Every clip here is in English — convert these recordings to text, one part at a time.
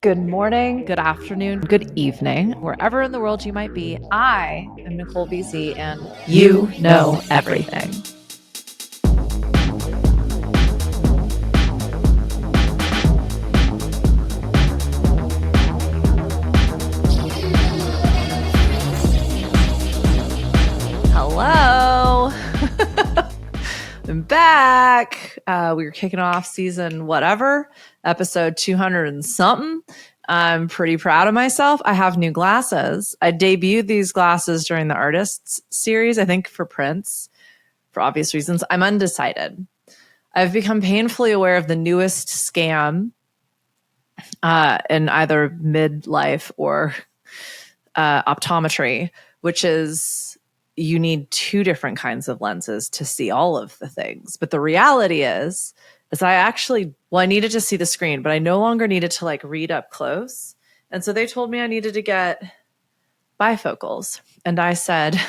Good morning, good afternoon, good evening, wherever in the world you might be. I am Nicole BC, and you know everything. Hello. I'm back. We were kicking off season whatever, episode 200 and something. I'm pretty proud of myself. I have new glasses. I debuted these glasses during the artists series, I think for Prince, for obvious reasons. I'm undecided. I've become painfully aware of the newest scam in either midlife or optometry, which is you need two different kinds of lenses to see all of the things. But the reality is I needed to see the screen, but I no longer needed to like read up close. And so they told me I needed to get bifocals. And I said,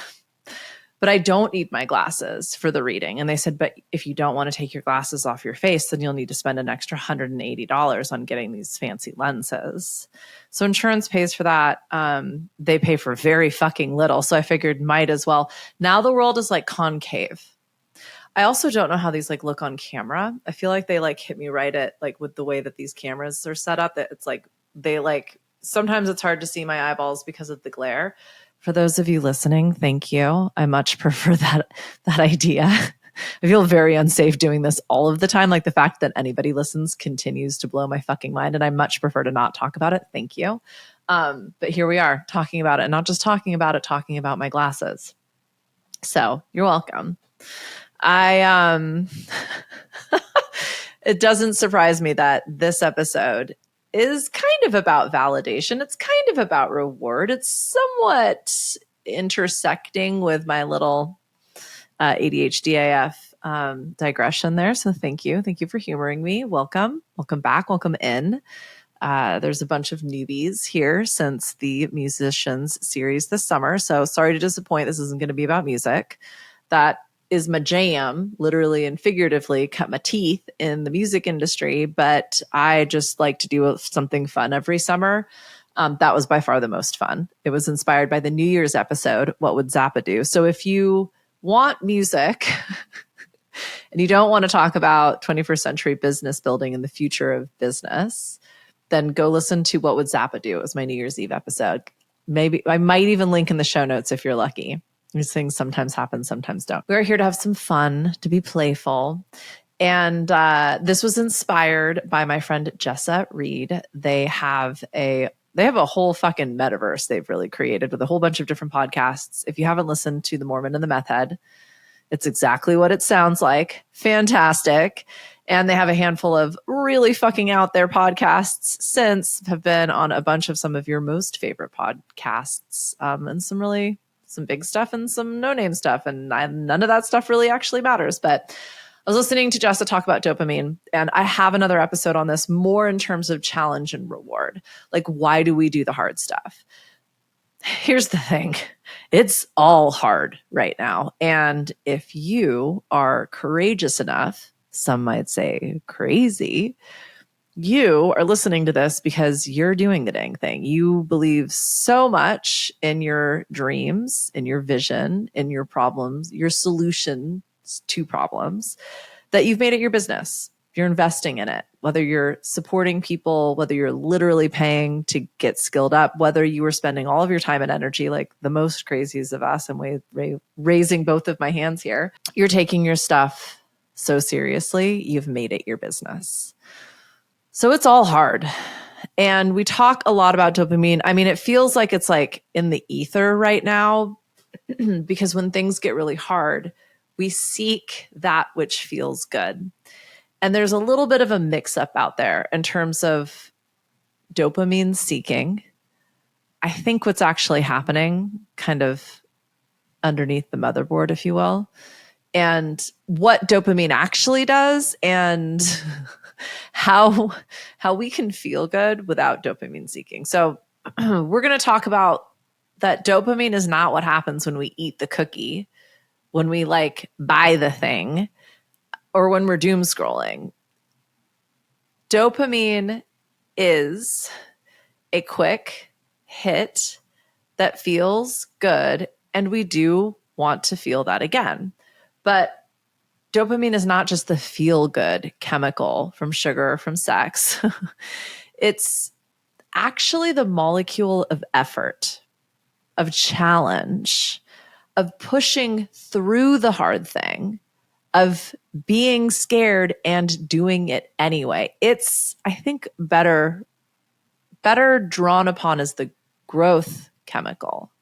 but I don't need my glasses for the reading. And they said, but if you don't want to take your glasses off your face, then you'll need to spend an extra $180 on getting these fancy lenses. So insurance pays for that. They pay for very fucking little. So I figured might as well. Now the world is like concave. I also don't know how these like look on camera. I feel like they like hit me right at like with the way that these cameras are set up, that it's like they like sometimes it's hard to see my eyeballs because of the glare. For those of you listening, thank you. I much prefer that idea. I feel very unsafe doing this all of the time. Like the fact that anybody listens continues to blow my fucking mind, and I much prefer to not talk about it. Thank you. But here we are talking about it, not just talking about it, talking about my glasses. So you're welcome. It doesn't surprise me that this episode is kind of about validation. It's kind of about reward. It's somewhat intersecting with my little ADHD AF digression there. So thank you. Thank you for humoring me. Welcome. Welcome back. Welcome in. There's a bunch of newbies here since the musicians series this summer. So sorry to disappoint. This isn't going to be about music. That is my jam, literally and figuratively, cut my teeth in the music industry, but I just like to do something fun every summer. That was by far the most fun. It was inspired by the New Year's episode, What Would Zappa Do? So if you want music and you don't want to talk about 21st century business building and the future of business, then go listen to What Would Zappa Do? It was my New Year's Eve episode. Maybe I might even link in the show notes if you're lucky. These things sometimes happen, sometimes don't. We're here to have some fun, to be playful. And this was inspired by my friend Jessa Reed. They have a whole fucking metaverse they've really created with a whole bunch of different podcasts. If you haven't listened to The Mormon and the Meth Head, it's exactly what it sounds like. Fantastic. And they have a handful of really fucking out there podcasts since have been on a bunch of some of your most favorite podcasts, and some big stuff and some no-name stuff. And none of that stuff really actually matters. But I was listening to Jessa talk about dopamine, and I have another episode on this more in terms of challenge and reward. Like, why do we do the hard stuff? Here's the thing. It's all hard right now. And if you are courageous enough, some might say crazy, you are listening to this because you're doing the dang thing. You believe so much in your dreams, in your vision, in your problems, your solutions to problems, that you've made it your business. You're investing in it, whether you're supporting people, whether you're literally paying to get skilled up, whether you are spending all of your time and energy like the most crazies of us, and raising both of my hands here. You're taking your stuff so seriously, you've made it your business. So it's all hard. And we talk a lot about dopamine. I mean, it feels like it's like in the ether right now, because when things get really hard, we seek that which feels good. And there's a little bit of a mix up out there in terms of dopamine seeking. I think what's actually happening kind of underneath the motherboard, if you will, and what dopamine actually does, and how we can feel good without dopamine seeking. So we're going to talk about that dopamine is not what happens when we eat the cookie, when we like buy the thing, or when we're doom scrolling. Dopamine is a quick hit that feels good, and we do want to feel that again. But dopamine is not just the feel good chemical from sugar, from sex. It's actually the molecule of effort, of challenge, of pushing through the hard thing, of being scared and doing it anyway. It's, I think, better drawn upon as the growth chemical.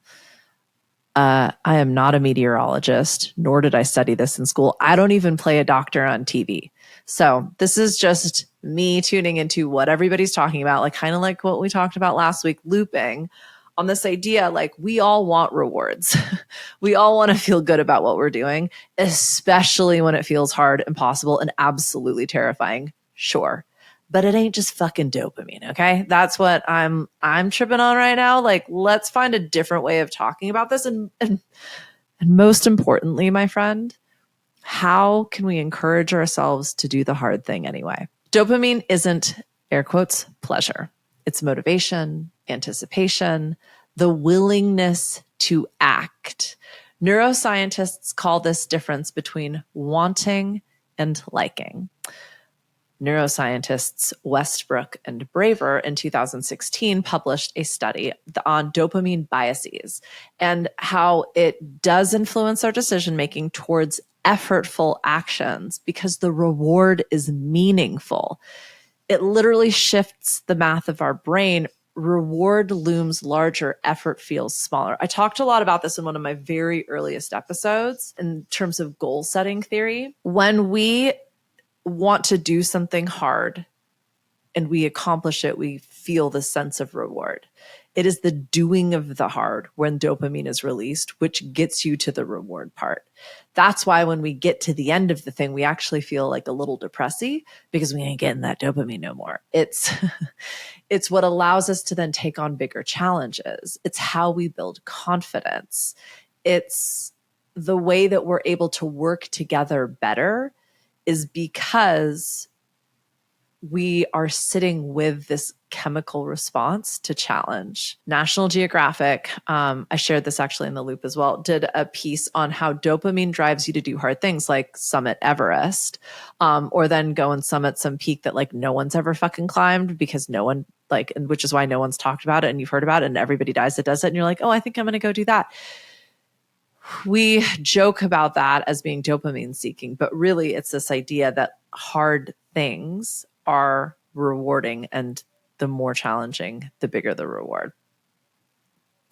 I am not a meteorologist, nor did I study this in school. I don't even play a doctor on TV. So this is just me tuning into what everybody's talking about, like kind of like what we talked about last week, looping on this idea, like we all want rewards. We all want to feel good about what we're doing, especially when it feels hard, impossible, and absolutely terrifying. Sure. But it ain't just fucking dopamine, okay? That's what I'm tripping on right now. Like, let's find a different way of talking about this. And most importantly, my friend, how can we encourage ourselves to do the hard thing anyway? Dopamine isn't, air quotes, pleasure. It's motivation, anticipation, the willingness to act. Neuroscientists call this difference between wanting and liking. Neuroscientists Westbrook and Braver in 2016 published a study on dopamine biases and how it does influence our decision making towards effortful actions because the reward is meaningful. It literally shifts the math of our brain. Reward looms larger, effort feels smaller. I talked a lot about this in one of my very earliest episodes in terms of goal setting theory. When we want to do something hard and we accomplish it, we feel the sense of reward. It is the doing of the hard when dopamine is released, which gets you to the reward part. That's why when we get to the end of the thing, we actually feel like a little depressy because we ain't getting that dopamine no more. It's what allows us to then take on bigger challenges. It's how we build confidence. It's the way that we're able to work together better is because we are sitting with this chemical response to challenge. National Geographic, I shared this actually in the loop as well, did a piece on how dopamine drives you to do hard things like summit Everest, or then go and summit some peak that like no one's ever fucking climbed because no one like, and which is why no one's talked about it and you've heard about it and everybody dies that does it. And you're like, oh, I think I'm going to go do that. We joke about that as being dopamine seeking, but really it's this idea that hard things are rewarding and the more challenging, the bigger the reward.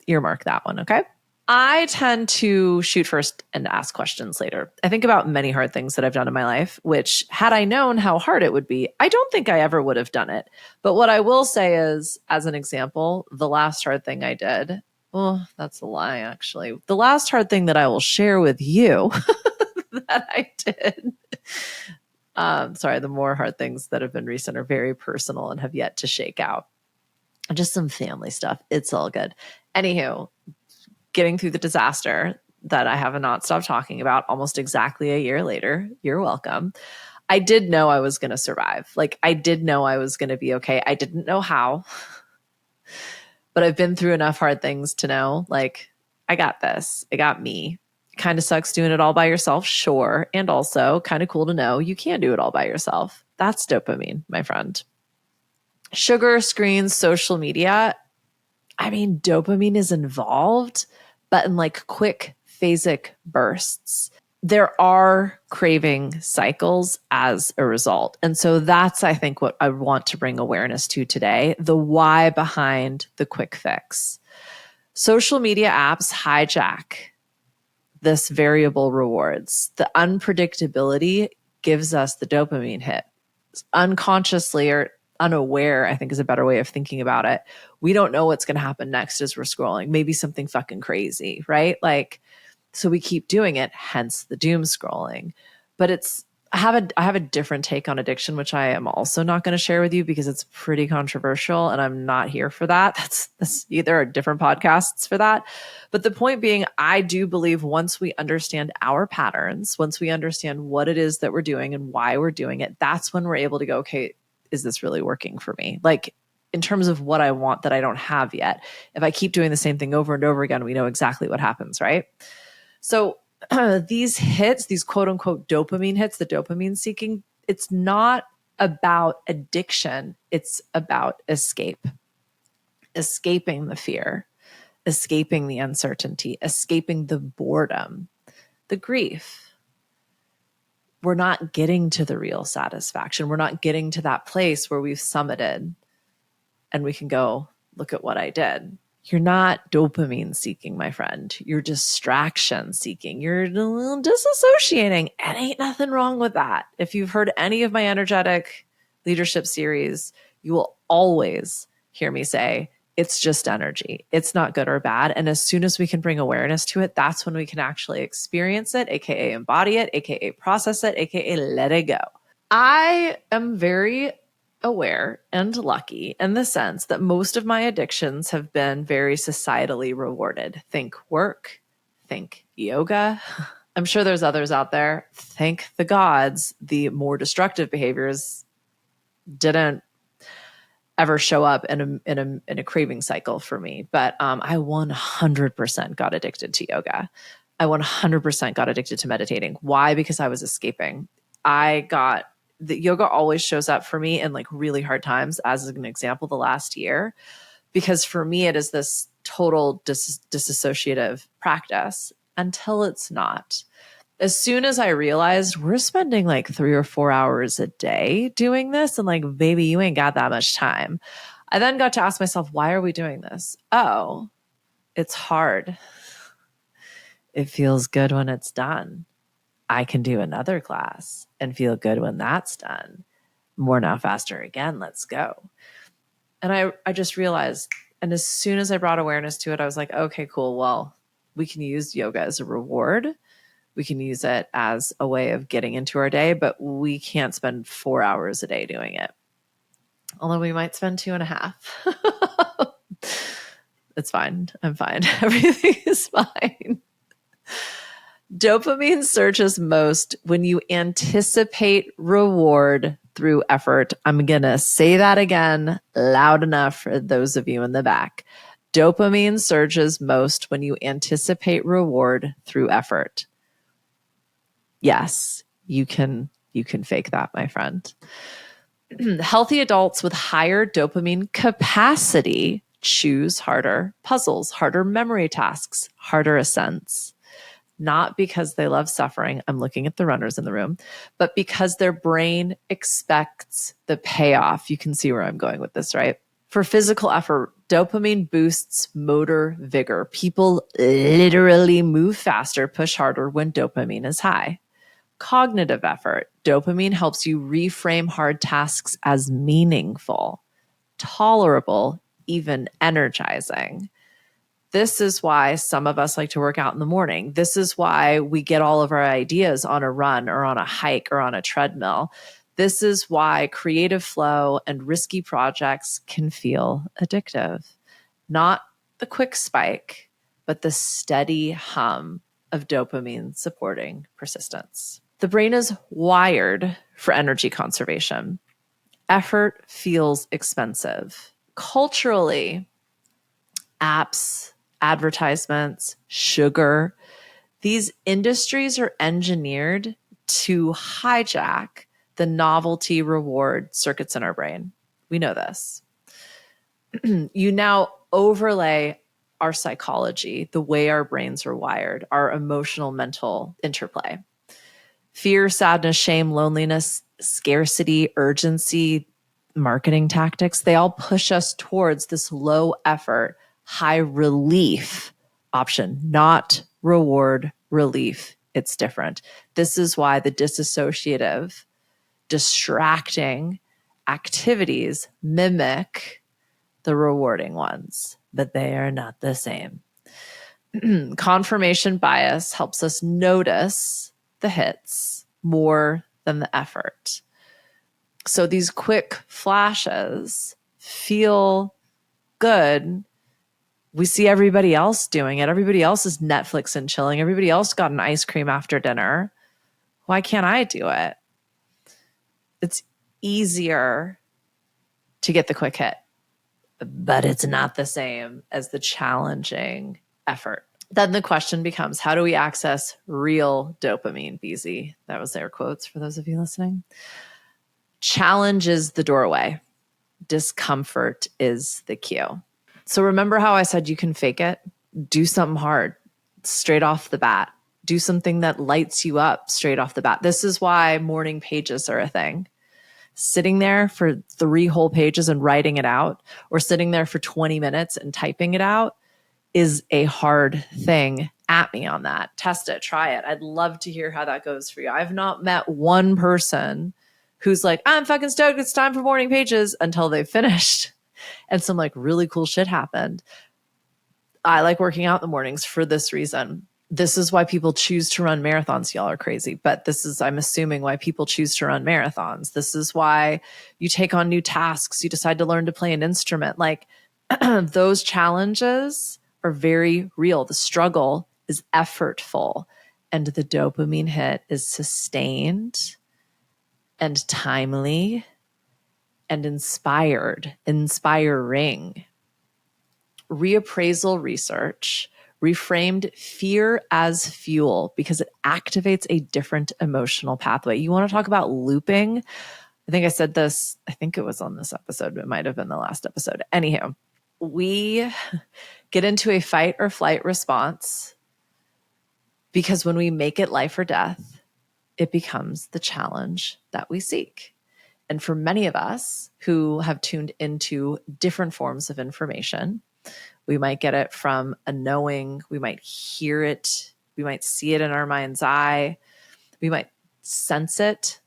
Earmark that one, okay? I tend to shoot first and ask questions later. I think about many hard things that I've done in my life, which had I known how hard it would be, I don't think I ever would have done it. But what I will say is, as an example, the last hard thing I did, oh, that's a lie, actually. The last hard thing that I will share with you that I did. The more hard things that have been recent are very personal and have yet to shake out. Just some family stuff. It's all good. Anywho, getting through the disaster that I have not stopped talking about almost exactly a year later. You're welcome. I did know I was going to survive. Like I did know I was going to be okay. I didn't know how. But I've been through enough hard things to know, like, I got this. It got me. Kind of sucks doing it all by yourself, sure. And also kind of cool to know you can do it all by yourself. That's dopamine, my friend. Sugar, screens, social media. I mean, dopamine is involved, but in like quick phasic bursts. There are craving cycles as a result. And so that's, I think, what I want to bring awareness to today, the why behind the quick fix. Social media apps hijack this variable rewards. The unpredictability gives us the dopamine hit. Unconsciously or unaware, I think is a better way of thinking about it. We don't know what's going to happen next as we're scrolling. Maybe something fucking crazy, right? Like, so we keep doing it, hence the doom scrolling. But I have a different take on addiction, which I am also not going to share with you because it's pretty controversial and I'm not here for that. That's there are different podcasts for that. But the point being, I do believe once we understand our patterns, once we understand what it is that we're doing and why we're doing it, that's when we're able to go, okay, is this really working for me? Like, in terms of what I want that I don't have yet. If I keep doing the same thing over and over again, we know exactly what happens, right? So these hits, these quote unquote dopamine hits, the dopamine seeking, it's not about addiction. It's about escaping the fear, escaping the uncertainty, escaping the boredom, the grief. We're not getting to the real satisfaction. We're not getting to that place where we've summited and we can go, look at what I did. You're not dopamine seeking, my friend. You're distraction seeking. You're disassociating. And ain't nothing wrong with that. If you've heard any of my energetic leadership series, you will always hear me say, it's just energy. It's not good or bad. And as soon as we can bring awareness to it, that's when we can actually experience it, AKA embody it, AKA process it, AKA let it go. I am very aware and lucky in the sense that most of my addictions have been very societally rewarded. Think work, think yoga. I'm sure there's others out there. Thank the gods, the more destructive behaviors didn't ever show up in a craving cycle for me. But I 100% got addicted to yoga. I 100% got addicted to meditating. Why? Because I was escaping. The yoga always shows up for me in like really hard times, as an example, the last year, because for me, it is this total disassociative practice until it's not. As soon as I realized we're spending like 3 or 4 hours a day doing this, and like, baby, you ain't got that much time. I then got to ask myself, why are we doing this? Oh, it's hard. It feels good when it's done. I can do another class and feel good when that's done. More now, faster again. Let's go. And I just realized, and as soon as I brought awareness to it, I was like, okay, cool. Well, we can use yoga as a reward. We can use it as a way of getting into our day, but we can't spend 4 hours a day doing it. Although we might spend 2.5. It's fine. I'm fine. Everything is fine. Dopamine surges most when you anticipate reward through effort. I'm going to say that again loud enough for those of you in the back. Dopamine surges most when you anticipate reward through effort. Yes, you can fake that, my friend. Healthy adults with higher dopamine capacity choose harder puzzles, harder memory tasks, harder ascents. Not because they love suffering, I'm looking at the runners in the room, but because their brain expects the payoff. You can see where I'm going with this, right? For physical effort, dopamine boosts motor vigor. People literally move faster, push harder when dopamine is high. Cognitive effort, dopamine helps you reframe hard tasks as meaningful, tolerable, even energizing. This is why some of us like to work out in the morning. This is why we get all of our ideas on a run or on a hike or on a treadmill. This is why creative flow and risky projects can feel addictive. Not the quick spike, but the steady hum of dopamine supporting persistence. The brain is wired for energy conservation. Effort feels expensive. Culturally, apps, advertisements, sugar, these industries are engineered to hijack the novelty reward circuits in our brain. We know this. You now overlay our psychology, the way our brains are wired, our emotional mental interplay. Fear, sadness, shame, loneliness, scarcity, urgency, marketing tactics, they all push us towards this low effort, high relief option, not reward relief. It's different. This is why the disassociative, distracting activities mimic the rewarding ones, but they are not the same. Confirmation bias helps us notice the hits more than the effort. So these quick flashes feel good. We see everybody else doing it. Everybody else is Netflix and chilling. Everybody else got an ice cream after dinner. Why can't I do it? It's easier to get the quick hit. but it's not the same as the challenging effort. Then the question becomes, how do we access real dopamine, BZ? That was air quotes for those of you listening. Challenge is the doorway. Discomfort is the cue. So remember how I said you can fake it? Do something hard straight off the bat. Do something that lights you up straight off the bat. This is why morning pages are a thing. Sitting there for 3 whole pages and writing it out, or sitting there for 20 minutes and typing it out, is a hard thing. At me on that. Test it. Try it. I'd love to hear how that goes for you. I've not met one person who's like, I'm fucking stoked, it's time for morning pages, until they've finished and some like really cool shit happened. I like working out in the mornings for this reason. This is why people choose to run marathons. Y'all are crazy, but this is, I'm assuming, why people choose to run marathons. This is why you take on new tasks. You decide to learn to play an instrument. Like those challenges are very real. The struggle is effortful, and the dopamine hit is sustained and timely and inspiring. Reappraisal research reframed fear as fuel because it activates a different emotional pathway. You want to talk about looping? I think I said this, I think it was on this episode, but it might have been the last episode. Anyhow, we get into a fight or flight response because when we make it life or death, it becomes the challenge that we seek. And for many of us who have tuned into different forms of information, we might get it from a knowing, we might hear it, we might see it in our mind's eye, we might sense it.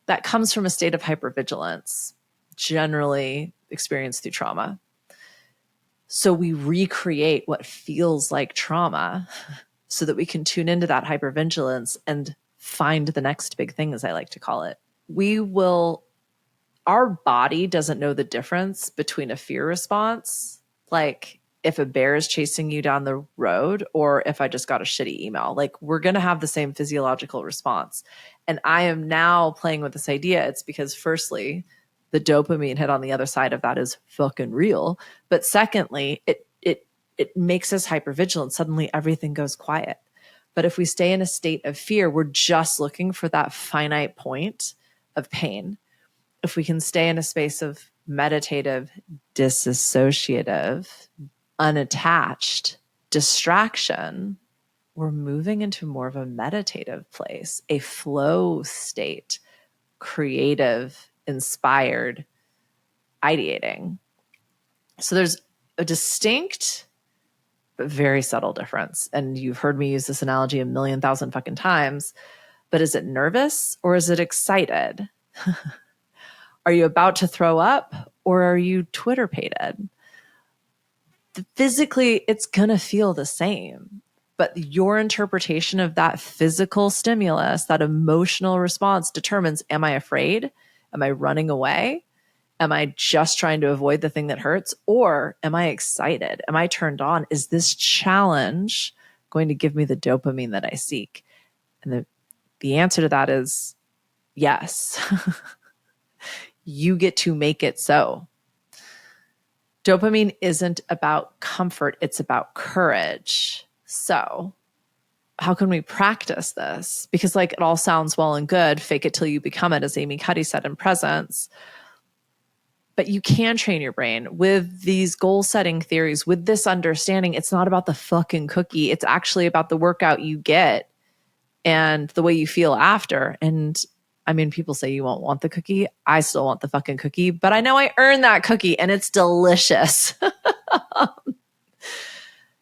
That comes from a state of hypervigilance, generally experienced through trauma. So we recreate what feels like trauma so that we can tune into that hypervigilance and find the next big thing, as I like to call it. Our body doesn't know the difference between a fear response, like if a bear is chasing you down the road or if I just got a shitty email. Like we're going to have the same physiological response. And I am now playing with this idea. It's because firstly, the dopamine hit on the other side of that is fucking real. But secondly, it makes us hypervigilant. Suddenly everything goes quiet. But if we stay in a state of fear, we're just looking for that finite point of pain. If we can stay in a space of meditative, disassociative, unattached distraction, we're moving into more of a meditative place, a flow state, creative, inspired, ideating. So there's a distinct but very subtle difference. And you've heard me use this analogy 1,000,000 fucking times, but is it nervous or is it excited? Are you about to throw up or are you Twitter-pated? Physically, it's going to feel the same, but your interpretation of that physical stimulus, that emotional response determines, am I afraid? Am I running away? Am I just trying to avoid the thing that hurts? Or am I excited? Am I turned on? Is this challenge going to give me the dopamine that I seek? And the answer to that is yes. You get to make it so. Dopamine isn't about comfort, it's about courage. So how can we practice this? Because like it all sounds well and good, fake it till you become it, as Amy Cuddy said in Presence. But you can train your brain with these goal setting theories, with this understanding. It's not about the fucking cookie. It's actually about the workout you get and the way you feel after. And I mean, people say you won't want the cookie. I still want the fucking cookie, but I know I earned that cookie and it's delicious.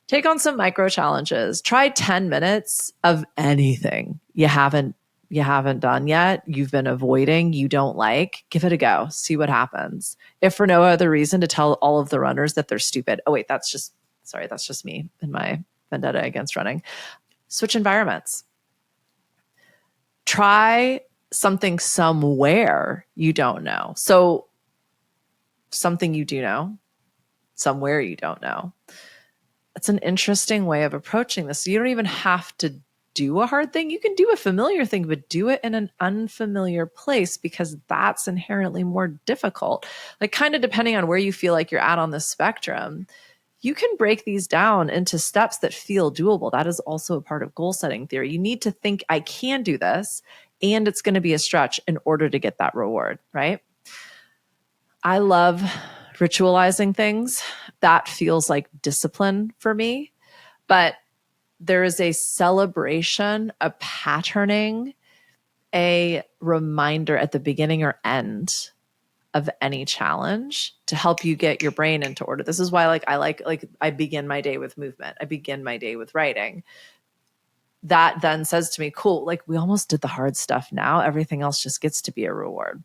Take on some micro challenges. Try 10 minutes of anything you haven't done yet, you've been avoiding, you don't like. Give it a go. See what happens. If for no other reason, to tell all of the runners that they're stupid. Oh wait, that's just me and my vendetta against running. Switch environments. Try something somewhere you don't know. So something you do know, somewhere you don't know. It's an interesting way of approaching this. You don't even have to do a hard thing. You can do a familiar thing, but do it in an unfamiliar place because that's inherently more difficult. Like kind of depending on where you feel like you're at on the spectrum, you can break these down into steps that feel doable. That is also a part of goal setting theory. You need to think, I can do this, and it's going to be a stretch in order to get that reward, right? I love ritualizing things. That feels like discipline for me. But there is a celebration, a patterning, a reminder at the beginning or end of any challenge to help you get your brain into order. This is why I begin my day with movement. I begin my day with writing. That then says to me, cool, like we almost did the hard stuff now. Everything else just gets to be a reward.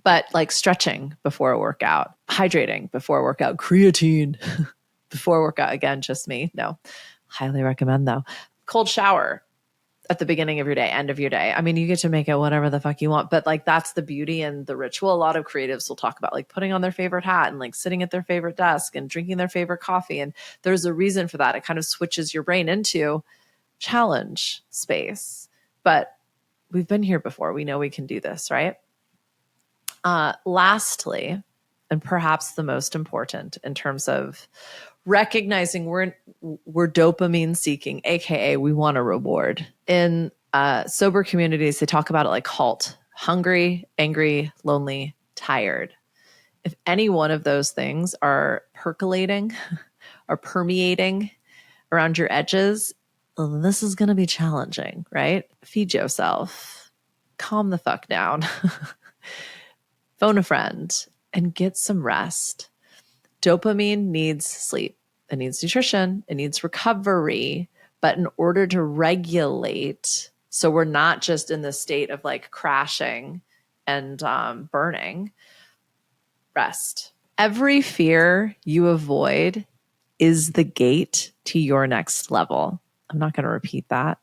But like stretching before a workout, hydrating before a workout, creatine before a workout, again, just me. No, highly recommend though. Cold shower at the beginning of your day, end of your day. I mean, you get to make it whatever the fuck you want, but like that's the beauty and the ritual. A lot of creatives will talk about like putting on their favorite hat and like sitting at their favorite desk and drinking their favorite coffee. And there's a reason for that. It kind of switches your brain into challenge space. But we've been here before. We know we can do this, right? Lastly, and perhaps the most important in terms of recognizing we're dopamine seeking, aka we want a reward. In sober communities, they talk about it like HALT: hungry, angry, lonely, tired. If any one of those things are percolating or permeating around your edges, well, this is going to be challenging, right? Feed yourself, calm the fuck down, phone a friend, and get some rest. Dopamine needs sleep. It needs nutrition. It needs recovery. But in order to regulate, so we're not just in the state of like crashing and burning, rest. Every fear you avoid is the gate to your next level. I'm not going to repeat that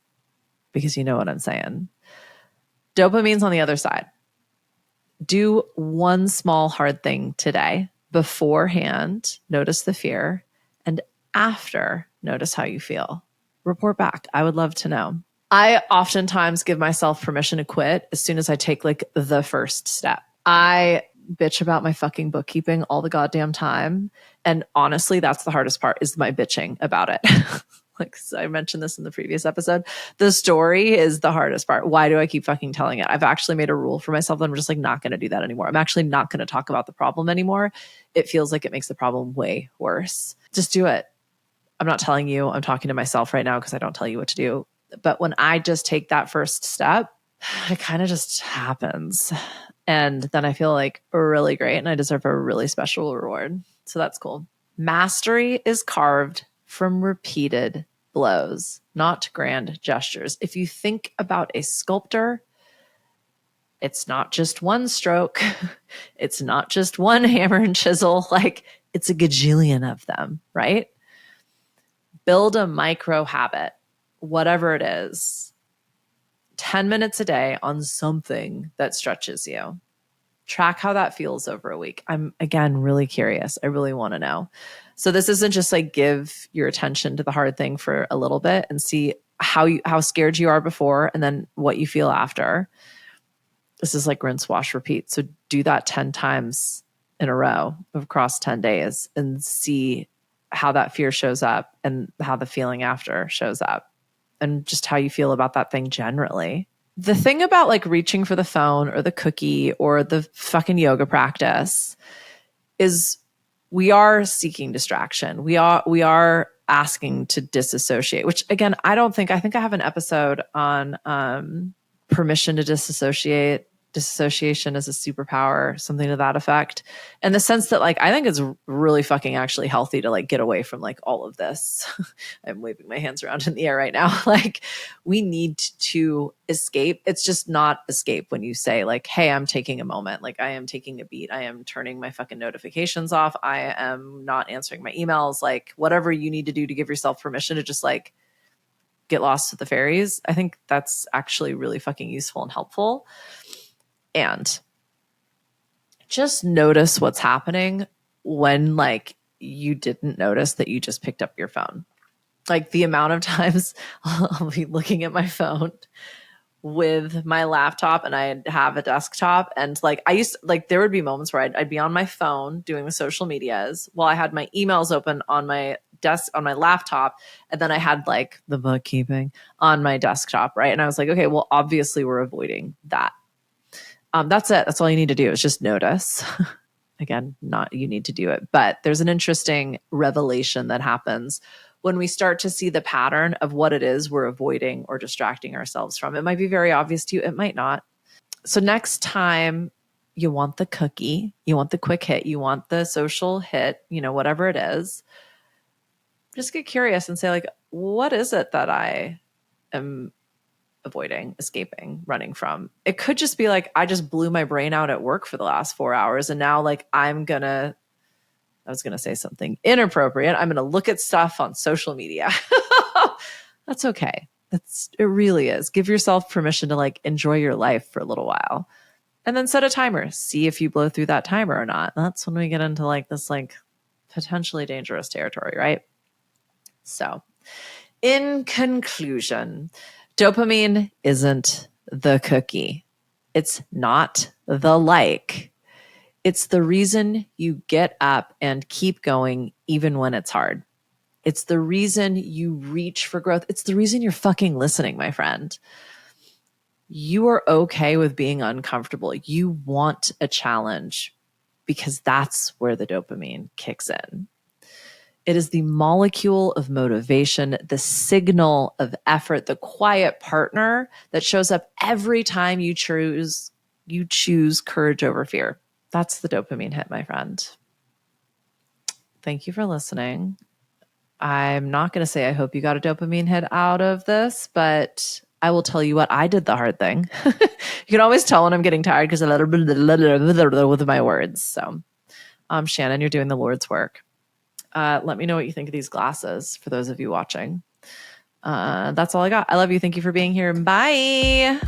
because you know what I'm saying. Dopamine's on the other side. Do one small hard thing today. Beforehand, notice the fear, and after, notice how you feel. Report back. I would love to know. I oftentimes give myself permission to quit as soon as I take like the first step. I bitch about my fucking bookkeeping all the goddamn time. And honestly, that's the hardest part, is my bitching about it. Like I mentioned this in the previous episode, the story is the hardest part. Why do I keep fucking telling it? I've actually made a rule for myself that I'm just like not going to do that anymore. I'm actually not going to talk about the problem anymore. It feels like it makes the problem way worse. Just do it. I'm not telling you. I'm talking to myself right now because I don't tell you what to do. But when I just take that first step, it kind of just happens. And then I feel like really great and I deserve a really special reward. So that's cool. Mastery is carved from repeated blows, not grand gestures. If you think about a sculptor, it's not just one stroke. It's not just one hammer and chisel. Like it's a gajillion of them, right? Build a micro habit, whatever it is, 10 minutes a day on something that stretches you. Track how that feels over a week. I'm, again, really curious. I really want to know. So this isn't just like give your attention to the hard thing for a little bit and see how scared you are before and then what you feel after. This is like rinse, wash, repeat. So do that 10 times in a row across 10 days and see how that fear shows up and how the feeling after shows up and just how you feel about that thing generally. The thing about like reaching for the phone or the cookie or the fucking yoga practice is we are seeking distraction. We are asking to disassociate, which again, I think I have an episode on permission to disassociate. Dissociation is a superpower, something to that effect. And the sense that like, I think it's really fucking actually healthy to like get away from like all of this. I'm waving my hands around in the air right now. Like we need to escape. It's just not escape when you say like, hey, I'm taking a moment. Like I am taking a beat. I am turning my fucking notifications off. I am not answering my emails. Like whatever you need to do to give yourself permission to just like get lost with the fairies. I think that's actually really fucking useful and helpful. And just notice what's happening when like you didn't notice that you just picked up your phone. Like the amount of times I'll be looking at my phone with my laptop and I have a desktop, and like I used to, like there would be moments where I'd be on my phone doing the social medias while I had my emails open on my desk on my laptop, and then I had like the bookkeeping on my desktop, right? And I was like, okay, well obviously we're avoiding that. That's it. That's all you need to do is just notice. Again, not you need to do it, but there's an interesting revelation that happens when we start to see the pattern of what it is we're avoiding or distracting ourselves from. It might be very obvious to you, it might not. So next time you want the cookie, you want the quick hit, you want the social hit, whatever it is, just get curious and say like, what is it that I am avoiding, escaping, running from? It could just be like, I just blew my brain out at work for the last 4 hours. And now like, I was going to say something inappropriate. I'm going to look at stuff on social media. That's okay. It really is. Give yourself permission to like enjoy your life for a little while, and then set a timer. See if you blow through that timer or not. That's when we get into like this like potentially dangerous territory, right? So in conclusion, dopamine isn't the cookie. It's not the like. It's the reason you get up and keep going even when it's hard. It's the reason you reach for growth. It's the reason you're fucking listening, my friend. You are okay with being uncomfortable. You want a challenge because that's where the dopamine kicks in. It is the molecule of motivation, the signal of effort, the quiet partner that shows up every time you choose courage over fear. That's the dopamine hit, my friend. Thank you for listening. I'm not going to say I hope you got a dopamine hit out of this, but I will tell you what, I did the hard thing. You can always tell when I'm getting tired because I with my words. So, Shannon, you're doing the Lord's work. Let me know what you think of these glasses for those of you watching. That's all I got. I love you. Thank you for being here. Bye.